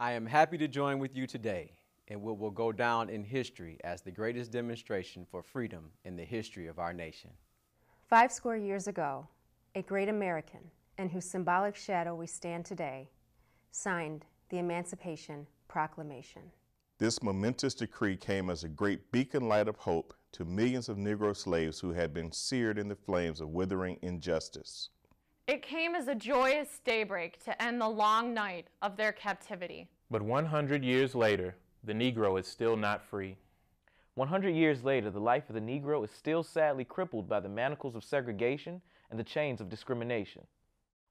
I am happy to join with you today in what will go down in history as the greatest demonstration for freedom in the history of our nation. 50 years ago, a great American, in whose symbolic shadow we stand today, signed the Emancipation Proclamation. This momentous decree came as a great beacon light of hope to millions of Negro slaves who had been seared in the flames of withering injustice. It came as a joyous daybreak to end the long night of their captivity. But 100 years later, the Negro is still not free. 100 years later, the life of the Negro is still sadly crippled by the manacles of segregation and the chains of discrimination.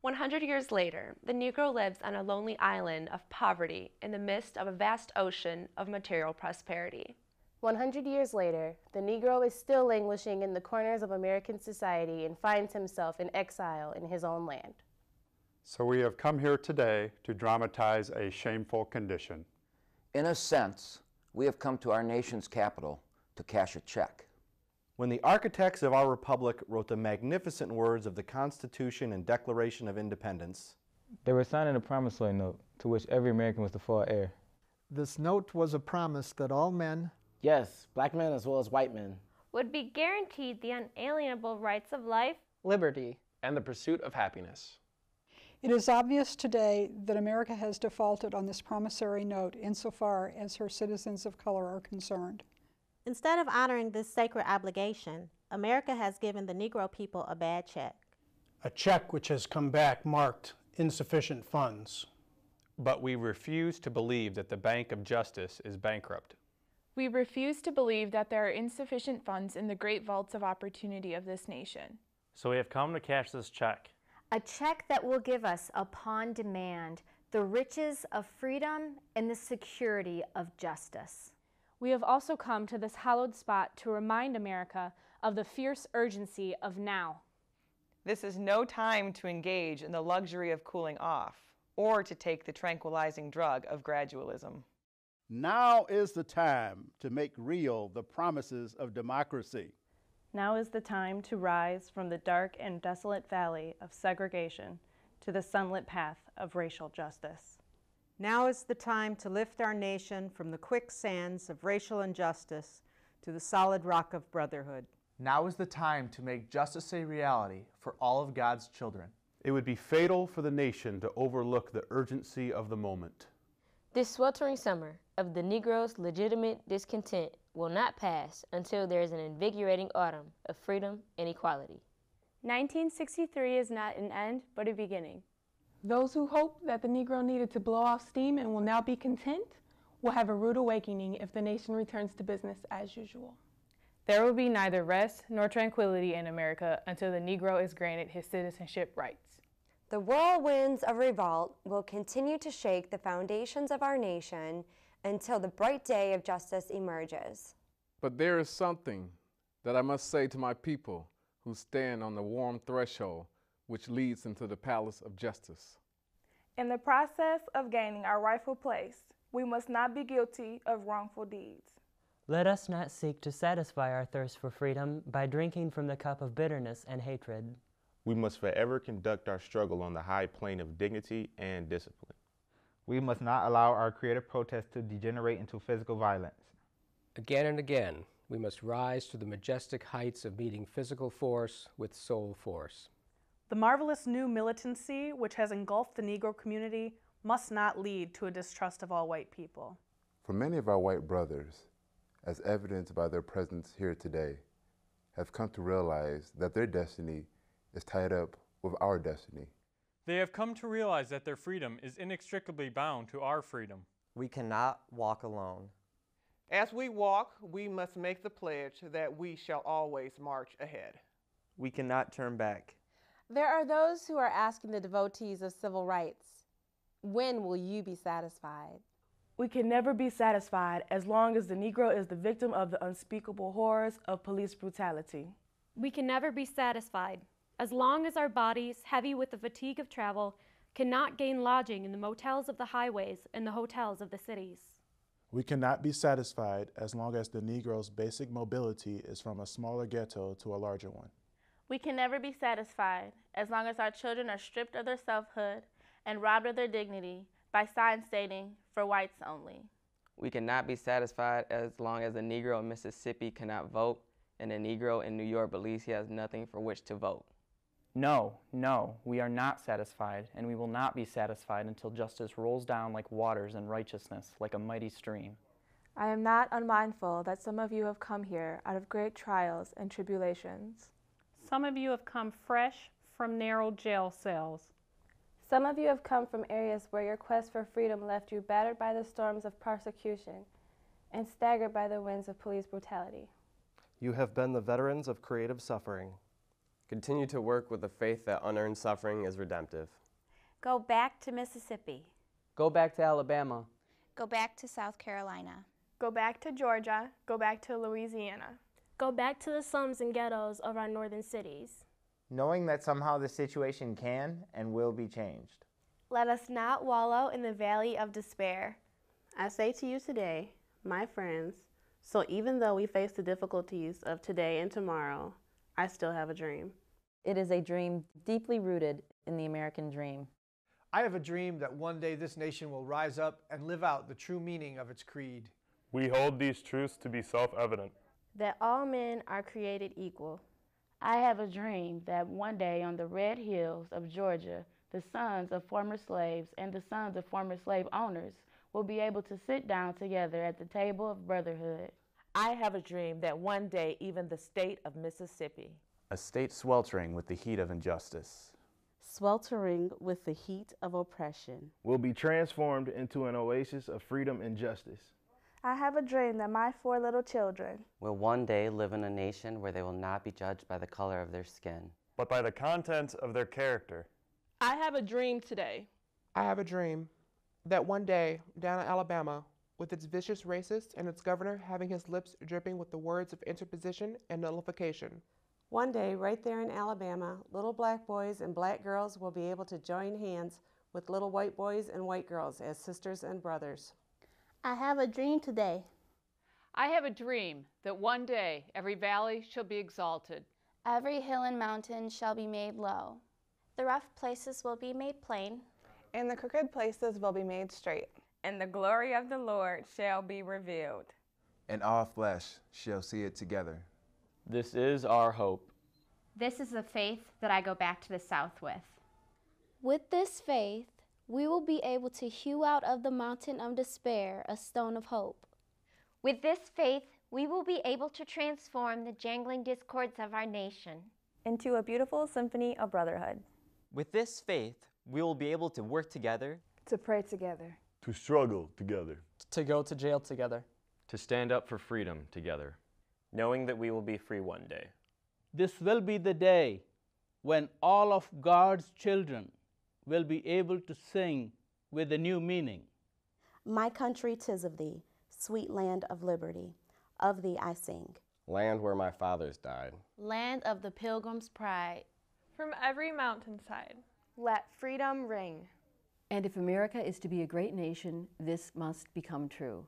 100 years later, the Negro lives on a lonely island of poverty in the midst of a vast ocean of material prosperity. 100 years later, the Negro is still languishing in the corners of American society and finds himself in exile in his own land. So we have come here today to dramatize a shameful condition. In a sense, we have come to our nation's capital to cash a check. When the architects of our republic wrote the magnificent words of the Constitution and Declaration of Independence, they were signing a promissory note to which every American was to fall heir. This note was a promise that all men, yes, black men as well as white men, would be guaranteed the unalienable rights of life, liberty, and the pursuit of happiness. It is obvious today that America has defaulted on this promissory note insofar as her citizens of color are concerned. Instead of honoring this sacred obligation, America has given the Negro people a bad check. A check which has come back marked insufficient funds. But we refuse to believe that the Bank of Justice is bankrupt. We refuse to believe that there are insufficient funds in the great vaults of opportunity of this nation. So we have come to cash this check. A check that will give us, upon demand, the riches of freedom and the security of justice. We have also come to this hallowed spot to remind America of the fierce urgency of now. This is no time to engage in the luxury of cooling off or to take the tranquilizing drug of gradualism. Now is the time to make real the promises of democracy. Now is the time to rise from the dark and desolate valley of segregation to the sunlit path of racial justice. Now is the time to lift our nation from the quicksands of racial injustice to the solid rock of brotherhood. Now is the time to make justice a reality for all of God's children. It would be fatal for the nation to overlook the urgency of the moment. This sweltering summer of the Negro's legitimate discontent will not pass until there is an invigorating autumn of freedom and equality. 1963 is not an end, but a beginning. Those who hope that the Negro needed to blow off steam and will now be content will have a rude awakening if the nation returns to business as usual. There will be neither rest nor tranquility in America until the Negro is granted his citizenship rights. The whirlwinds of revolt will continue to shake the foundations of our nation until the bright day of justice emerges. But there is something that I must say to my people who stand on the warm threshold which leads into the palace of justice. In the process of gaining our rightful place, we must not be guilty of wrongful deeds. Let us not seek to satisfy our thirst for freedom by drinking from the cup of bitterness and hatred. We must forever conduct our struggle on the high plane of dignity and discipline. We must not allow our creative protest to degenerate into physical violence. Again and again, we must rise to the majestic heights of meeting physical force with soul force. The marvelous new militancy which has engulfed the Negro community must not lead to a distrust of all white people. For many of our white brothers, as evidenced by their presence here today, have come to realize that their destiny is tied up with our destiny. They have come to realize that their freedom is inextricably bound to our freedom. We cannot walk alone. As we walk, we must make the pledge that we shall always march ahead. We cannot turn back. There are those who are asking the devotees of civil rights, when will you be satisfied? We can never be satisfied as long as the Negro is the victim of the unspeakable horrors of police brutality. We can never be satisfied as long as our bodies, heavy with the fatigue of travel, cannot gain lodging in the motels of the highways and the hotels of the cities. We cannot be satisfied as long as the Negro's basic mobility is from a smaller ghetto to a larger one. We can never be satisfied as long as our children are stripped of their selfhood and robbed of their dignity by sign stating, "For whites only." We cannot be satisfied as long as a Negro in Mississippi cannot vote and a Negro in New York believes he has nothing for which to vote. No, we are not satisfied, and we will not be satisfied until justice rolls down like waters and righteousness like a mighty stream. I am not unmindful that some of you have come here out of great trials and tribulations. Some of you have come fresh from narrow jail cells. Some of you have come from areas where your quest for freedom left you battered by the storms of persecution and staggered by the winds of police brutality. You have been the veterans of creative suffering. Continue to work with the faith that unearned suffering is redemptive. Go back to Mississippi. Go back to Alabama. Go back to South Carolina. Go back to Georgia. Go back to Louisiana. Go back to the slums and ghettos of our northern cities. Knowing that somehow the situation can and will be changed. Let us not wallow in the valley of despair. I say to you today, my friends, so even though we face the difficulties of today and tomorrow, I still have a dream. It is a dream deeply rooted in the American dream. I have a dream that one day this nation will rise up and live out the true meaning of its creed. We hold these truths to be self-evident. That all men are created equal. I have a dream that one day on the red hills of Georgia, the sons of former slaves and the sons of former slave owners will be able to sit down together at the table of brotherhood. I have a dream that one day even the state of Mississippi, a state sweltering with the heat of injustice, sweltering with the heat of oppression, will be transformed into an oasis of freedom and justice. I have a dream that my 4 little children will one day live in a nation where they will not be judged by the color of their skin, but by the content of their character. I have a dream today. I have a dream that one day down in Alabama, with its vicious racists and its governor having his lips dripping with the words of interposition and nullification. One day, right there in Alabama, little black boys and black girls will be able to join hands with little white boys and white girls as sisters and brothers. I have a dream today. I have a dream that one day every valley shall be exalted. Every hill and mountain shall be made low. The rough places will be made plain. And the crooked places will be made straight. And the glory of the Lord shall be revealed. And all flesh shall see it together. This is our hope. This is the faith that I go back to the South with. With this faith, we will be able to hew out of the mountain of despair a stone of hope. With this faith, we will be able to transform the jangling discords of our nation into a beautiful symphony of brotherhood. With this faith, we will be able to work together, to pray together, to struggle together, to go to jail together, to stand up for freedom together, knowing that we will be free one day. This will be the day when all of God's children will be able to sing with a new meaning. My country, 'tis of thee, sweet land of liberty, of thee I sing. Land where my fathers died. Land of the pilgrim's pride. From every mountainside, let freedom ring. And if America is to be a great nation, this must become true.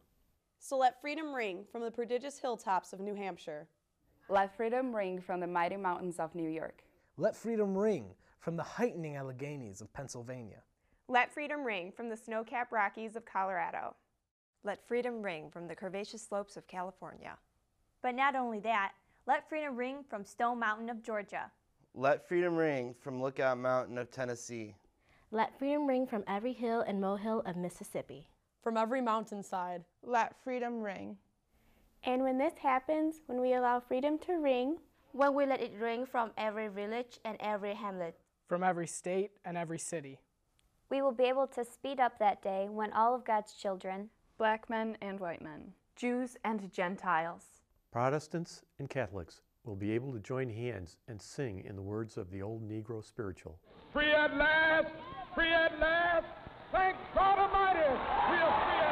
So let freedom ring from the prodigious hilltops of New Hampshire. Let freedom ring from the mighty mountains of New York. Let freedom ring from the heightening Alleghanies of Pennsylvania. Let freedom ring from the snow-capped Rockies of Colorado. Let freedom ring from the curvaceous slopes of California. But not only that, let freedom ring from Stone Mountain of Georgia. Let freedom ring from Lookout Mountain of Tennessee. Let freedom ring from every hill and molehill of Mississippi. From every mountainside, let freedom ring. And when this happens, when we allow freedom to ring, when we let it ring from every village and every hamlet, from every state and every city, we will be able to speed up that day when all of God's children, black men and white men, Jews and Gentiles, Protestants and Catholics will be able to join hands and sing in the words of the old Negro spiritual. Free at last, thank God Almighty, we are free at last.